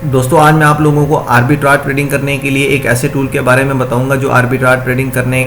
दोस्तों आज मैं आप लोगों को आर्बिट्राज ट्रेडिंग करने के लिए एक ऐसे टूल के बारे में बताऊंगा जो आर्बिट्राज ट्रेडिंग करने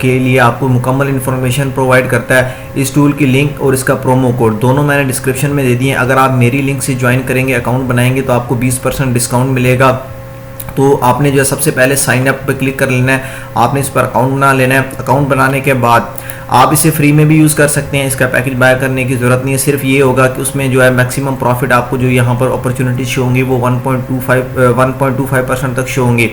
के लिए आपको मुकम्मल इन्फॉर्मेशन प्रोवाइड करता है। इस टूल की लिंक और इसका प्रोमो कोड दोनों मैंने डिस्क्रिप्शन में दे दिए हैं। अगर आप मेरी लिंक से ज्वाइन करेंगे, अकाउंट बनाएंगे तो आपको 20% डिस्काउंट मिलेगा। तो आपने जो है सबसे पहले साइन अप पे क्लिक कर लेना है, आपने इस पर अकाउंट बना लेना है। अकाउंट बनाने के बाद आप इसे फ्री में भी यूज़ कर सकते हैं, इसका पैकेज बाय करने की ज़रूरत नहीं है। सिर्फ ये होगा कि उसमें जो है मैक्सिमम प्रॉफिट आपको जो यहाँ पर अपॉर्चुनिटी शो होंगी वो 1.25% तक शो होंगी।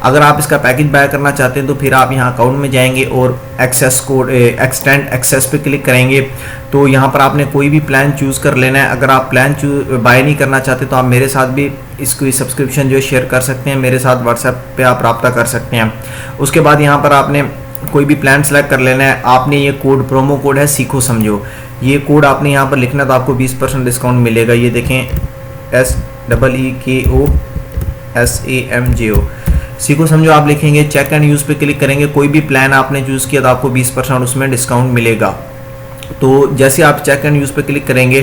अगर आप इसका पैकेज बाय करना चाहते हैं तो फिर आप यहाँ अकाउंट में जाएंगे और एक्सेस कोड एक्सटेंड एक्सेस पे क्लिक करेंगे। तो यहाँ पर आपने कोई भी प्लान चूज़ कर लेना है। अगर आप प्लान बाय नहीं करना चाहते तो आप मेरे साथ भी इसको सब्सक्रिप्शन जो है शेयर कर सकते हैं, मेरे साथ व्हाट्सएप पे आप रब्ता कर सकते हैं। उसके बाद यहाँ पर आपने कोई भी प्लान सेलेक्ट कर लेना है। आपने ये कोड प्रोमो कोड है सीखो समझो, ये कोड आपने यहाँ पर लिखना तो आपको 20% डिस्काउंट मिलेगा। ये देखें SEEKOSAMJO सीखो समझो आप लिखेंगे, चेक एंड यूज़ पे क्लिक करेंगे। कोई भी प्लान आपने चूज़ किया तो आपको 20% उसमें डिस्काउंट मिलेगा। तो जैसे आप चेक एंड यूज़ पे क्लिक करेंगे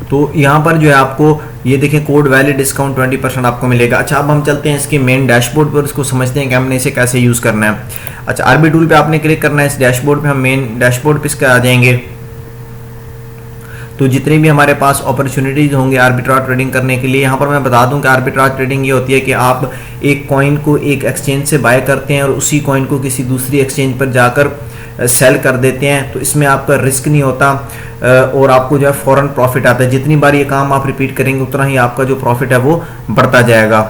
तो यहाँ पर जो है आपको ये देखें कोड वैलिड डिस्काउंट 20% आपको मिलेगा। अच्छा अब हम चलते हैं इसके मेन डैशबोर्ड पर, इसको समझते हैं कि हमने इसे कैसे यूज़ करना है। अच्छा आरबी टूल पे आपने क्लिक करना है, इस डैशबोर्ड पे हम मेन डैशबोर्ड पे इसका आ जाएंगे। तो जितनी भी हमारे पास अपॉर्चुनिटीज़ होंगे आर्बिट्राज ट्रेडिंग करने के लिए, यहाँ पर मैं बता दूं कि आर्बिट्राज ट्रेडिंग ये होती है कि आप एक कॉइन को एक एक्सचेंज से बाय करते हैं और उसी कॉइन को किसी दूसरी एक्सचेंज पर जाकर सेल कर देते हैं। तो इसमें आपका रिस्क नहीं होता और आपको जो है फ़ौरन प्रॉफिट आता है। जितनी बार ये काम आप रिपीट करेंगे उतना ही आपका जो प्रॉफिट है वो बढ़ता जाएगा।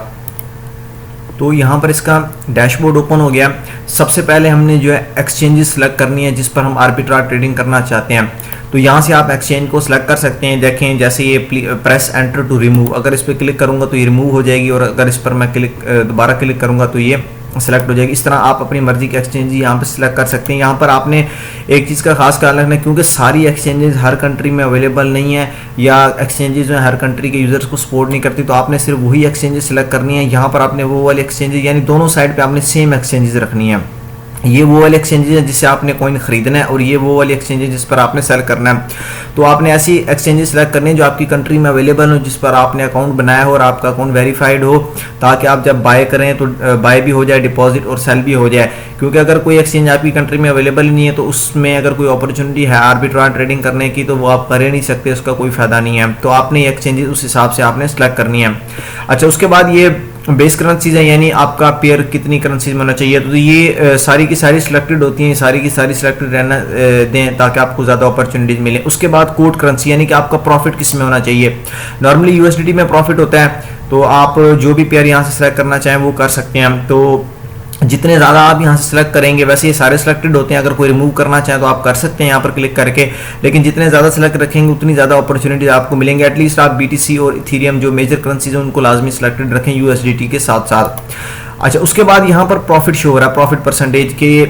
तो यहाँ पर इसका डैशबोर्ड ओपन हो गया। सबसे पहले हमने जो है एक्सचेंजेस सेलेक्ट करनी है जिस पर हम आर्बिट्राज ट्रेडिंग करना चाहते हैं। तो यहाँ से आप एक्सचेंज को सिलेक्ट कर सकते हैं। देखें जैसे ये प्रेस एंटर टू रिमूव, अगर इस पर क्लिक करूँगा तो ये रिमूव हो जाएगी और अगर इस पर मैं दोबारा क्लिक करूँगा तो ये सेलेक्ट हो जाएगी। इस तरह आप अपनी मर्जी के एक्सचेंज यहाँ पर सिलेक्ट कर सकते हैं। यहाँ पर आपने एक चीज़ का खास ख्याल रखना है क्योंकि सारी एक्सचेंजेस हर कंट्री में अवेलेबल नहीं है या एक्सचेंजेस जो है हर कंट्री के यूज़र्स को सपोर्ट नहीं करती। तो आपने सिर्फ वही एक्सचेंजेस सिलेक्ट करनी है। यहाँ पर आपने वो वाली एक्सचेंजेस यानी दोनों साइड पर आपने सेम एक्सचेंजेस रखनी है। ये वो वाली एक्सचेंजेस है जिससे आपने कॉइन खरीदना है और ये वो वाली एक्सचेंजेस जिस पर आपने सेल करना है। तो आपने ऐसी एक्सचेंजेस सेलेक्ट करनी है जो आपकी कंट्री में अवेलेबल हो, जिस पर आपने अकाउंट बनाया हो और आपका अकाउंट वेरीफाइड हो, ताकि आप जब बाय करें तो बाय भी हो जाए, डिपॉजिट और सेल भी हो जाए। क्योंकि अगर कोई एक्सचेंज आपकी कंट्री में अवेलेबल नहीं है तो उसमें अगर कोई अपॉर्चुनिटी है आर्बिट्राज ट्रेडिंग करने की तो वो आप कर ही नहीं सकते, उसका कोई फ़ायदा नहीं है। तो आपने एक्सचेंजेस उस हिसाब से आपने सेलेक्ट करनी है। अच्छा उसके बाद ये बेस करेंसीज है यानी आपका पेयर कितनी करेंसीज में होना चाहिए। तो ये सारी की सारी सिलेक्टेड होती हैं, सारी की सारी सिलेक्टेड रहना दें ताकि आपको ज़्यादा अपॉर्चुनिटीज मिले। उसके बाद कोड करेंसी यानी कि आपका प्रॉफिट किस में होना चाहिए। नॉर्मली यूएसडीटी में प्रॉफिट होता है तो आप जो भी पेयर यहाँ से सिलेक्ट करना चाहें वो कर सकते हैं। तो जितने ज़्यादा आप यहाँ से सिलेक्ट करेंगे, वैसे ये सारे सिलेक्टेड होते हैं, अगर कोई रिमूव करना चाहे तो आप कर सकते हैं यहाँ पर क्लिक करके, लेकिन जितने ज़्यादा सिलेक्ट रखेंगे उतनी ज़्यादा अपॉर्चुनिटी आपको मिलेंगे। एटलीस्ट आप BTC और इथेरियम जो मेजर करेंसीज हैं उनको लाजमी सिलेक्टेड रखें USDT के साथ साथ। अच्छा उसके बाद यहाँ पर प्रॉफिट शो हो रहा है, प्रॉफिट परसेंटेज के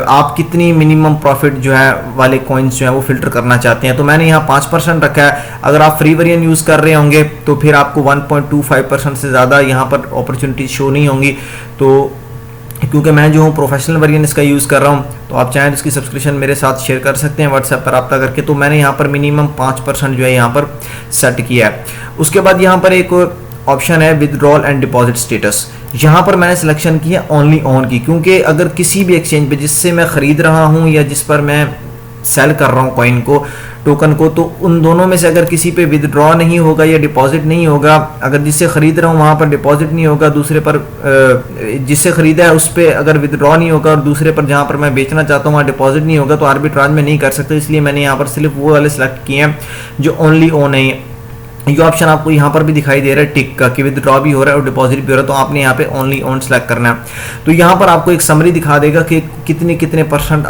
आप कितनी मिनिमम प्रॉफिट जो है वाले कॉइन्स जो है वो फिल्टर करना चाहते हैं। तो मैंने यहाँ 5% रखा है। अगर आप फ्री वेरिएंट यूज़ कर रहे होंगे तो फिर आपको 1.25% से ज़्यादा यहाँ पर अपॉर्चुनिटी शो नहीं होंगी। तो क्योंकि मैं जो हूँ प्रोफेशनल वेरिएंट इसका यूज़ कर रहा हूँ तो आप चाहें इसकी सब्सक्रिप्शन मेरे साथ शेयर कर सकते हैं व्हाट्सएप पर रब्ता करके। तो मैंने यहाँ पर मिनिमम 5% जो है यहाँ पर सेट किया है। उसके बाद यहाँ पर एक ऑप्शन है विदड्रॉल एंड डिपॉजिट स्टेटस। यहाँ पर मैंने सिलेक्शन की है ओनली ऑन की, क्योंकि अगर किसी भी एक्सचेंज पे जिससे मैं ख़रीद रहा हूँ या जिस पर मैं सेल कर रहा हूँ कॉइन को, टोकन को, तो उन दोनों में से अगर किसी पे विदड्रॉ नहीं होगा या डिपॉजिट नहीं होगा, अगर जिससे ख़रीद रहा हूँ वहाँ पर डिपॉजिट नहीं होगा, दूसरे पर जिससे ख़रीदा है उस पर अगर विदड्रॉ नहीं होगा और दूसरे पर जहाँ पर मैं बेचना चाहता हूँ वहाँ डिपॉजिट नहीं होगा, तो आर्बिट्राज में नहीं कर सकते। इसलिए मैंने यहाँ पर सिर्फ वो वाले सेलेक्ट किए हैं जो ओनली ऑन है। ये ऑप्शन आपको यहाँ पर भी दिखाई दे रहा है टिक का कि विदड्रॉ भी हो रहा है और डिपॉजिट भी हो रहा है। तो आपने यहाँ पे ओनली ऑन सेलेक्ट करना है। तो यहाँ पर आपको एक समरी दिखा देगा कि कितने परसेंट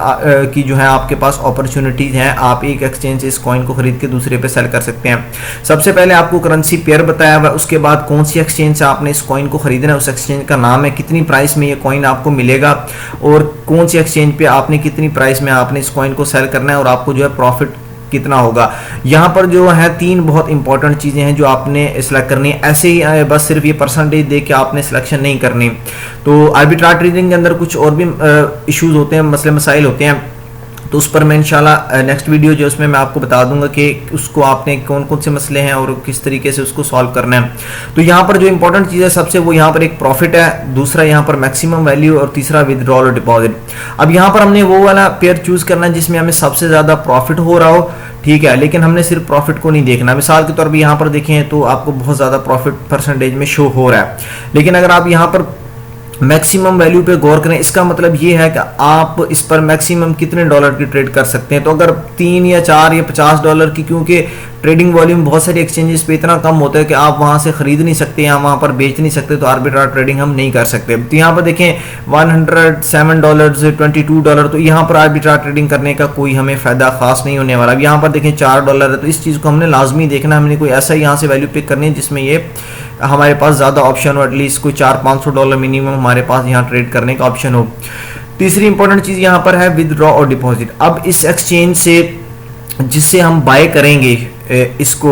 की जो है आपके पास अपॉर्चुनिटीज़ हैं, आप एक एक्सचेंज से इस कॉइन को खरीद के दूसरे पे सेल कर सकते हैं। सबसे पहले आपको करेंसी पेयर बताया हुआ है, उसके बाद कौन सी एक्सचेंज से आपने इस कॉइन को खरीदना है, उस एक्सचेंज का नाम है, कितनी प्राइस में ये कॉइन आपको मिलेगा और कौन सी एक्सचेंज पे आपने कितनी प्राइस में आपने इस कॉइन को सेल करना है और आपको जो है प्रॉफिट कितना होगा। यहाँ पर जो है 3 बहुत इंपॉर्टेंट चीज़ें हैं जो आपने सिलेक्ट करनी है। ऐसे ही बस सिर्फ ये परसेंटेज दे के आपने सिलेक्शन नहीं करनी। तो आर्बिट्राज ट्रेडिंग के अंदर कुछ और भी इश्यूज होते हैं, मसले मसाइल होते हैं। तो उस पर मैं इंशाल्लाह नेक्स्ट वीडियो जो उसमें मैं आपको बता दूंगा कि उसको आपने कौन कौन से मसले हैं और किस तरीके से उसको सॉल्व करना है। तो यहाँ पर जो इंपॉर्टेंट चीज़ है सबसे, वो यहाँ पर एक प्रॉफिट है, दूसरा यहाँ पर मैक्सिमम वैल्यू, और तीसरा विदड्रॉल और डिपॉजिट। अब यहाँ पर हमने वो वाला पेयर चूज करना है जिसमें हमें सबसे ज़्यादा प्रॉफिट हो रहा हो, ठीक है। लेकिन हमने सिर्फ प्रॉफिट को नहीं देखना। मिसाल के तौर पर यहाँ पर देखें तो आपको बहुत ज़्यादा प्रॉफिट परसेंटेज में शो हो रहा है, लेकिन अगर आप यहाँ पर मैक्सिमम वैल्यू पे गौर करें, इसका मतलब ये है कि आप इस पर मैक्सिमम कितने डॉलर की ट्रेड कर सकते हैं। तो अगर 3 या 4 या 50 डॉलर की, क्योंकि ट्रेडिंग वॉल्यूम बहुत सारी एक्सचेंजेस पे इतना कम होता है कि आप वहां से खरीद नहीं सकते या वहां पर बेच नहीं सकते, तो आर्बिट्राज ट्रेडिंग हम नहीं कर सकते। तो यहाँ पर देखें $107, $22, तो यहाँ पर आर्बिट्राज ट्रेडिंग करने का कोई हमें फायदा खास नहीं होने वाला। अब यहाँ पर देखें $4 है, तो इस चीज़ को हमने लाजमी देखना, हमने कोई ऐसा यहाँ से वैल्यू पिक करनी है जिसमें ये हमारे पास ज़्यादा ऑप्शन हो, एटलीस्ट कोई $400-500 मिनिमम हमारे पास यहाँ ट्रेड करने का ऑप्शन हो। तीसरी इंपॉर्टेंट चीज़ यहाँ पर है विदड्रॉ और डिपॉजिट। अब इस एक्सचेंज से जिससे हम बाय करेंगे इसको,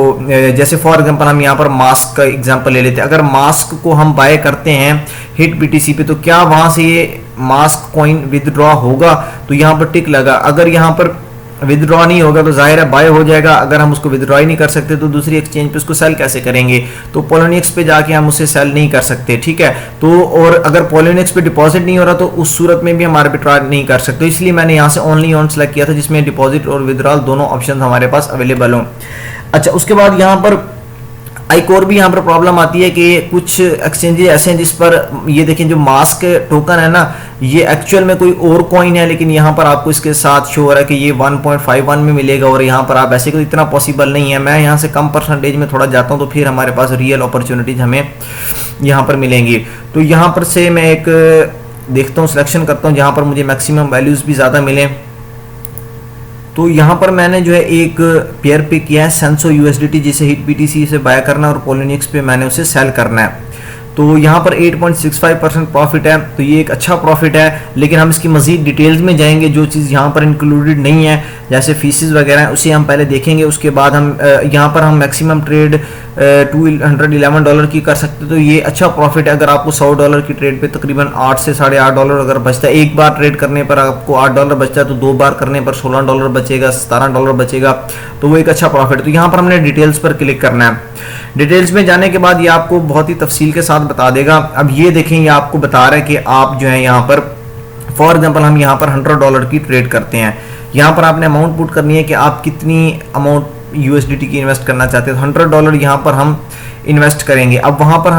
जैसे फॉर एग्जांपल हम यहाँ पर मास्क का एग्जांपल ले लेते हैं। अगर मास्क को हम बाय करते हैं हिट BTC पे, तो क्या वहाँ से ये मास्क कॉइन विदड्रॉ होगा? तो यहाँ पर टिक लगा। अगर यहाँ पर विदड्रॉ नहीं होगा तो जाहिर है बाय हो जाएगा। अगर हम उसको विदड्रॉ ही नहीं कर सकते तो दूसरी एक्सचेंज पे उसको सेल कैसे करेंगे? तो पोलोनिक्स पे जाके हम उसे सेल नहीं कर सकते, ठीक है। तो और अगर पोलोनिक्स पे डिपॉजिट नहीं हो रहा तो उस सूरत में भी हम आर्बिट्राज नहीं कर सकते। इसलिए मैंने यहाँ से ओनली ऑन सेलेक्ट किया था जिसमें डिपॉजिट और विदड्रॉल दोनों ऑप्शन हमारे पास अवेलेबल हों। अच्छा, उसके बाद यहाँ पर एक और भी यहाँ पर प्रॉब्लम आती है कि कुछ एक्सचेंजेस ऐसे हैं जिस पर ये देखें जो मास्क टोकन है ना, ये एक्चुअल में कोई और कॉइन है, लेकिन यहाँ पर आपको इसके साथ शो हो रहा है कि ये 1.51 में मिलेगा, और यहाँ पर आप ऐसे को इतना पॉसिबल नहीं है। मैं यहाँ से कम परसेंटेज में थोड़ा जाता हूँ तो फिर हमारे पास रियल अपॉर्चुनिटीज हमें यहाँ पर मिलेंगी। तो यहाँ पर से मैं एक देखता हूँ, सिलेक्शन करता हूँ जहाँ पर मुझे मैक्सिमम वैल्यूज़ भी ज़्यादा मिलें। तो यहाँ पर मैंने जो है एक पेयर पिक किया है सेंसो USDT, जिसे हिट BTC से बाय करना है और पोलोनिक्स पे मैंने उसे सेल करना है। तो यहाँ पर 8.65% प्रॉफिट है, तो ये एक अच्छा प्रॉफिट है। लेकिन हम इसकी मज़ीद डिटेल्स में जाएंगे, जो चीज़ यहाँ पर इंक्लूडेड नहीं है जैसे फीसिस वगैरह हैं उसे हम पहले देखेंगे। उसके बाद हम यहाँ पर हम मैक्सिमम ट्रेड $211 की कर सकते हैं, तो ये अच्छा प्रॉफिट है। अगर आपको $100 की ट्रेड पे तकरीबन $8 से $8.5 अगर बचता है, एक बार ट्रेड करने पर आपको $8 बचता है, तो 2 बार करने पर $16 बचेगा, $17 बचेगा, तो वो एक अच्छा प्रॉफिट। तो यहाँ पर हमने डिटेल्स पर क्लिक करना है। डिटेल्स में जाने के बाद ये आपको बहुत ही तफसील के साथ बता देगा। अब ये देखें, ये आपको बता रहा है कि आप जो है यहाँ पर फॉर एग्जांपल हम यहाँ पर $100 की ट्रेड करते हैं। यहाँ पर आपने अमाउंट पुट करनी है कि आप कितनी अमाउंट USDT की इन्वेस्ट करना चाहते हैं। तो $100 यहाँ पर हम इन्वेस्ट करेंगे। अब वहाँ पर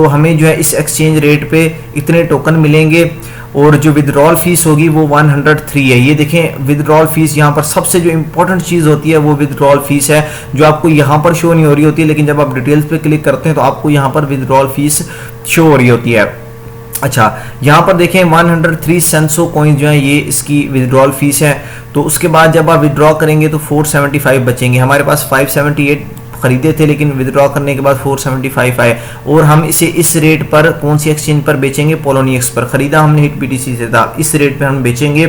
हमें जो है इस एक्सचेंज रेट पे इतने टोकन मिलेंगे, और जो विदड्रॉल फीस होगी वो 103 है। ये देखें विदड्रॉल फीस, यहाँ पर सबसे जो इंपॉर्टेंट चीज़ होती है वो विदड्रॉल फीस है, जो आपको यहाँ पर शो नहीं हो रही होती है, लेकिन जब आप डिटेल्स पे क्लिक करते हैं तो आपको यहाँ पर विदड्रॉल फीस शो हो रही होती है। अच्छा, यहाँ पर देखें 103 सेंसो कॉइन जो है ये इसकी विदड्रॉल फीस है। तो उसके बाद जब आप विदड्रॉ करेंगे तो 475 बचेंगे। हमारे पास 578 खरीदे थे, लेकिन विदड्रॉ करने के बाद 475 आए, और हम इसे इस रेट पर कौन सी एक्सचेंज पर बेचेंगे? पोलोनिक्स पर। खरीदा हमने हिट BTC से था, इस रेट पर हम बेचेंगे,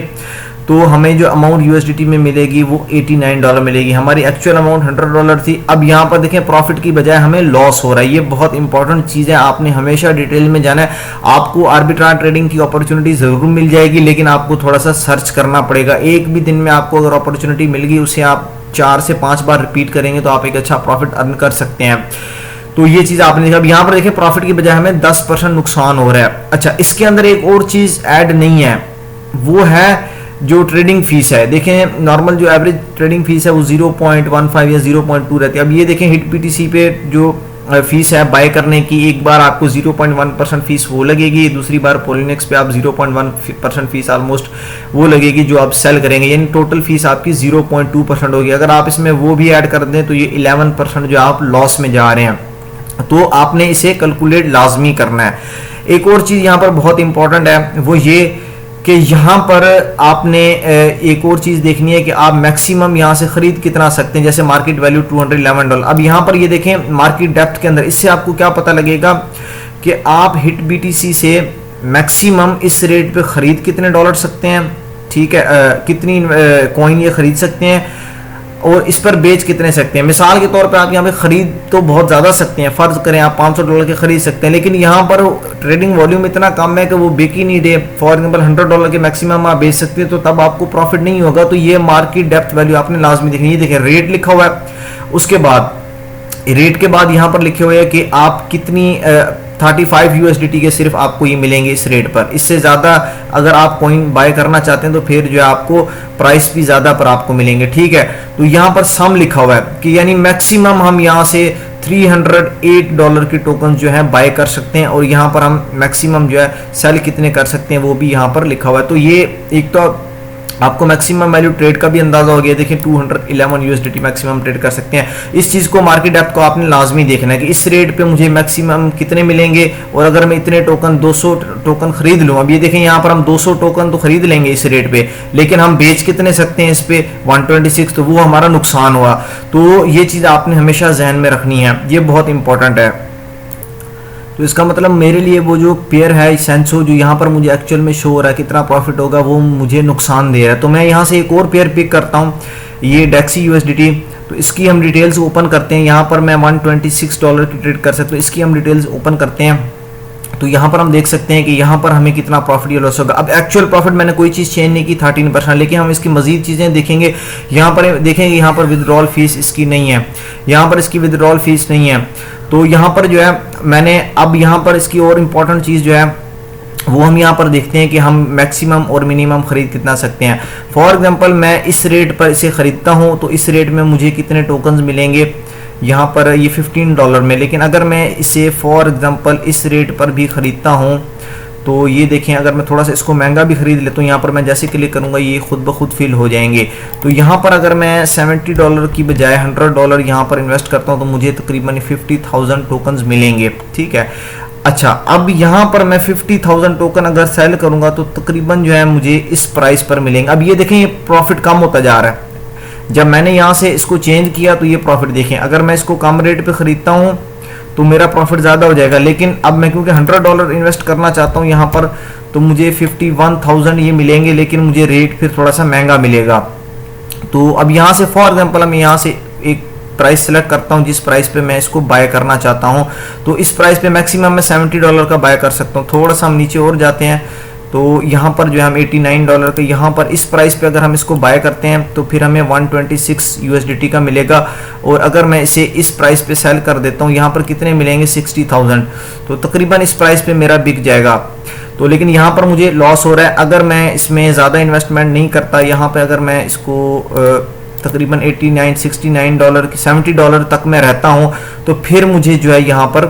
तो हमें जो अमाउंट USDT में मिलेगी वो $89 मिलेगी। हमारी एक्चुअल अमाउंट $100 थी। अब यहाँ पर देखें प्रॉफिट की बजाय हमें लॉस हो रहा है। ये बहुत इंपॉर्टेंट चीज़ है, आपने हमेशा डिटेल में जाना है। आपको आर्बिट्राज ट्रेडिंग की अपॉर्चुनिटी ज़रूर मिल जाएगी, लेकिन आपको थोड़ा सा सर्च करना पड़ेगा। एक भी दिन में आपको अगर अपॉर्चुनिटी मिल गई, उसे आप 4 से 5 बार रिपीट करेंगे तो आप एक अच्छा प्रॉफिट अर्न कर सकते हैं। तो ये चीज़ आपने देखा। अब यहाँ पर देखें प्रॉफिट की बजाय हमें 10% नुकसान हो रहा है। अच्छा, इसके अंदर एक और चीज़ ऐड नहीं है, वो है जो ट्रेडिंग फीस है। देखें नॉर्मल जो एवरेज ट्रेडिंग फीस है वो 0.15 या 0.2 रहती है। अब ये देखें हिट BTC पे जो फीस है बाय करने की, एक बार आपको 0.1% फीस वो लगेगी, दूसरी बार पोलोनिक्स पे आप 0.1% फीस ऑलमोस्ट वो लगेगी जो आप सेल करेंगे, यानी टोटल फीस आपकी 0.2% होगी। अगर आप इसमें वो भी ऐड कर दें तो ये 11% जो आप लॉस में जा रहे हैं, तो आपने इसे कैलकुलेट लाजमी करना है। एक और चीज़ यहाँ पर बहुत इंपॉर्टेंट है, वो ये कि यहाँ पर आपने एक और चीज़ देखनी है कि आप मैक्सिमम यहाँ से ख़रीद कितना सकते हैं। जैसे मार्केट वैल्यू $211। अब यहाँ पर ये देखें मार्केट डेप्थ के अंदर, इससे आपको क्या पता लगेगा कि आप हिट BTC से मैक्सिमम इस रेट पे ख़रीद कितने डॉलर सकते हैं, ठीक है, कितनी कॉइन ये ख़रीद सकते हैं। और इस पर बेच कितने सकते हैं। मिसाल के तौर पे आप यहाँ पे खरीद तो बहुत ज़्यादा सकते हैं, फ़र्ज़ करें आप $500 के खरीद सकते हैं, लेकिन यहाँ पर ट्रेडिंग वॉल्यूम इतना कम है कि वो बिक ही नहीं दे। फॉर एग्जांपल $100 के मैक्सिमम आप बेच सकते हैं, तो तब आपको प्रॉफिट नहीं होगा। तो ये मार्केट डेप्थ वैल्यू आपने लाजमी देखनी। ये देखें रेट लिखा हुआ है, उसके बाद रेट के बाद यहाँ पर लिखे हुए है कि आप कितनी 35 USDT के सिर्फ आपको ये मिलेंगे इस रेट पर। इससे ज़्यादा अगर आप कॉइन बाय करना चाहते हैं तो फिर जो है आपको प्राइस भी ज़्यादा पर आपको मिलेंगे, ठीक है। तो यहाँ पर सम लिखा हुआ है कि यानी मैक्सिमम हम यहाँ से $308 के टोकन जो है बाय कर सकते हैं, और यहाँ पर हम मैक्सिमम जो है सेल कितने कर सकते हैं वो भी यहाँ पर लिखा हुआ है। तो ये एक तो आपको मैक्सिमम वैल्यू ट्रेड का भी अंदाजा हो गया। देखिए 211 USDT मैक्सिमम ट्रेड कर सकते हैं। इस चीज़ को मार्केट डेप्थ को आपने लाजमी देखना है कि इस रेट पे मुझे मैक्सिमम कितने मिलेंगे, और अगर मैं इतने टोकन 200 टोकन खरीद लूँ, अब ये देखें यहाँ पर हम 200 टोकन तो खरीद लेंगे इस रेट पे, लेकिन हम बेच कितने सकते हैं इस पे 126, तो वो हमारा नुकसान हुआ। तो ये चीज़ आपने हमेशा जहन में रखनी है, ये बहुत इंपॉर्टेंट है। तो इसका मतलब मेरे लिए वो जो पेयर है सेंसो जो यहाँ पर मुझे एक्चुअल में शो हो रहा है कितना प्रॉफिट होगा, वो मुझे नुकसान दे रहा है। तो मैं यहाँ से एक और पेयर पिक करता हूँ, ये डेक्सी USDT। तो इसकी हम डिटेल्स ओपन करते हैं। यहाँ पर मैं $126 की ट्रेड कर सकता हूँ। इसकी हम डिटेल्स ओपन करते हैं, तो यहाँ पर हम देख सकते हैं कि यहाँ पर हमें कितना प्रॉफिट या लॉस होगा। अब एक्चुअल प्रॉफिट मैंने कोई चीज़ चेंज नहीं की 13%, लेकिन हम इसकी मजीद चीज़ें देखेंगे। यहाँ पर देखेंगे यहाँ पर विदड्रॉल फीस इसकी नहीं है, यहाँ पर इसकी विदड्रॉल फीस नहीं है। तो यहाँ पर जो है मैंने अब यहाँ पर इसकी और इम्पॉर्टेंट चीज़ जो है वो हम यहाँ पर देखते हैं कि हम मैक्सिमम और मिनिमम खरीद कितना सकते हैं। फॉर एग्जांपल मैं इस रेट पर इसे ख़रीदता हूँ तो इस रेट में मुझे कितने टोकन्स मिलेंगे, यहाँ पर ये $15 में। लेकिन अगर मैं इसे फॉर एग्जांपल इस रेट पर भी ख़रीदता हूँ तो ये देखें, अगर मैं थोड़ा सा इसको महंगा भी खरीद लेता हूँ, यहाँ पर मैं जैसे क्लिक करूँगा ये खुद ब खुद फिल हो जाएंगे। तो यहाँ पर अगर मैं $70 की बजाय $100 यहाँ पर इन्वेस्ट करता हूँ तो मुझे तकरीबन 50,000 टोकन्स मिलेंगे, ठीक है। अच्छा, अब यहाँ पर मैं 50,000 टोकन अगर सेल करूँगा तो तकरीबन जो है मुझे इस प्राइस पर मिलेंगे। अब ये देखें ये प्रॉफिट कम होता जा रहा है। जब मैंने यहाँ से इसको चेंज किया तो ये प्रॉफिट देखें, अगर मैं इसको कम रेट पे ख़रीदता हूँ तो मेरा प्रॉफिट ज़्यादा हो जाएगा, लेकिन अब मैं क्योंकि $100 इन्वेस्ट करना चाहता हूँ यहाँ पर तो मुझे 51,000 ये मिलेंगे, लेकिन मुझे रेट फिर थोड़ा सा महंगा मिलेगा। तो अब यहाँ से फॉर एग्जांपल मैं यहाँ से एक प्राइस सेलेक्ट करता हूँ जिस प्राइस पे मैं इसको बाय करना चाहता हूँ, तो इस प्राइस पे मैक्सिमम मैं $70 का बाय कर सकता हूँ। थोड़ा सा हम नीचे और जाते हैं तो यहाँ पर जो है हम $89 के यहाँ पर इस प्राइस पे अगर हम इसको बाय करते हैं तो फिर हमें 126 USDT का मिलेगा, और अगर मैं इसे इस प्राइस पे सेल कर देता हूँ यहाँ पर कितने मिलेंगे 60,000, तो तकरीबन इस प्राइस पे मेरा बिक जाएगा। तो लेकिन यहाँ पर मुझे लॉस हो रहा है अगर मैं इसमें ज़्यादा इन्वेस्टमेंट नहीं करता। यहाँ पर अगर मैं इसको तकरीबन $69 की $70 तक मैं रहता हूँ तो फिर मुझे जो है यहाँ पर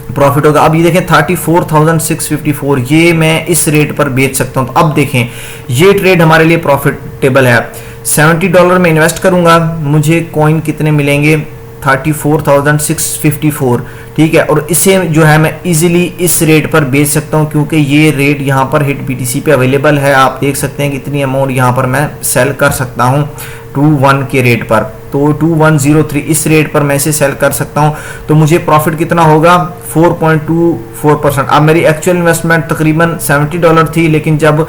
प्रॉफिट होगा। अब ये देखें 34,654 ये मैं इस रेट पर बेच सकता हूँ। तो अब देखें ये ट्रेड हमारे लिए प्रॉफिटेबल है। $70 में इन्वेस्ट करूंगा, मुझे कॉइन कितने मिलेंगे 34,654, ठीक है। और इसे जो है मैं इजीली इस रेट पर बेच सकता हूँ क्योंकि ये रेट यहाँ पर हिट BTC पे अवेलेबल है। आप देख सकते हैं कितनी अमाउंट यहाँ पर मैं सेल कर सकता हूँ 21 के रेट पर। तो 2103 इस रेट पर मैं इसे सेल कर सकता हूं। तो मुझे प्रॉफिट कितना होगा 4.24%। अब मेरी एक्चुअल इन्वेस्टमेंट तकरीबन $70 थी, लेकिन जब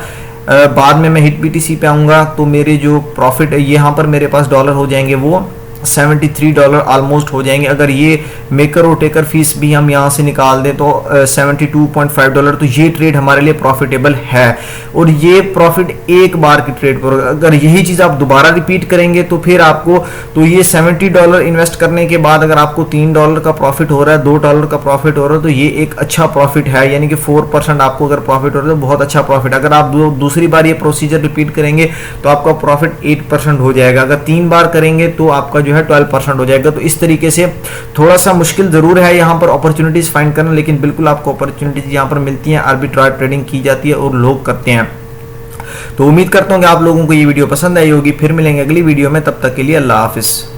बाद में मैं हिट BTC पे आऊँगा तो मेरे जो प्रॉफिट है यहाँ पर मेरे पास डॉलर हो जाएंगे वो $73 ऑलमोस्ट हो जाएंगे। अगर ये मेकर और टेकर फीस भी हम यहाँ से निकाल दें तो $72.5। तो ये ट्रेड हमारे लिए प्रॉफिटेबल है, और ये प्रॉफिट एक बार की ट्रेड पर। अगर यही चीज़ आप दोबारा रिपीट करेंगे तो फिर आपको तो ये $70 इन्वेस्ट करने के बाद अगर आपको $3 का प्रॉफिट हो रहा है, $2 का प्रॉफिट हो रहा है, तो ये एक अच्छा प्रॉफिट है। यानी कि 4% आपको अगर प्रॉफिट हो रहा है तो बहुत अच्छा प्रॉफिट। अगर आप दूसरी बार ये प्रोसीजर रिपीट करेंगे तो आपका प्रॉफिट 8% हो जाएगा। अगर 3 बार करेंगे तो आपका जो है 12% हो जाएगा। तो इस तरीके से थोड़ा सा मुश्किल जरूर है यहाँ पर अपॉर्चुनिटीज फाइंड करना, लेकिन बिल्कुल आपको अपॉर्चुनिटीज यहाँ पर मिलती हैं, आर्बिट्राज ट्रेडिंग की जाती है और लोग करते हैं। तो उम्मीद करता हूँ कि आप लोगों को ये वीडियो पसंद आई होगी। फिर मिलेंगे अगली वीडियो में, तब तक के लिए अल्लाह हाफिज।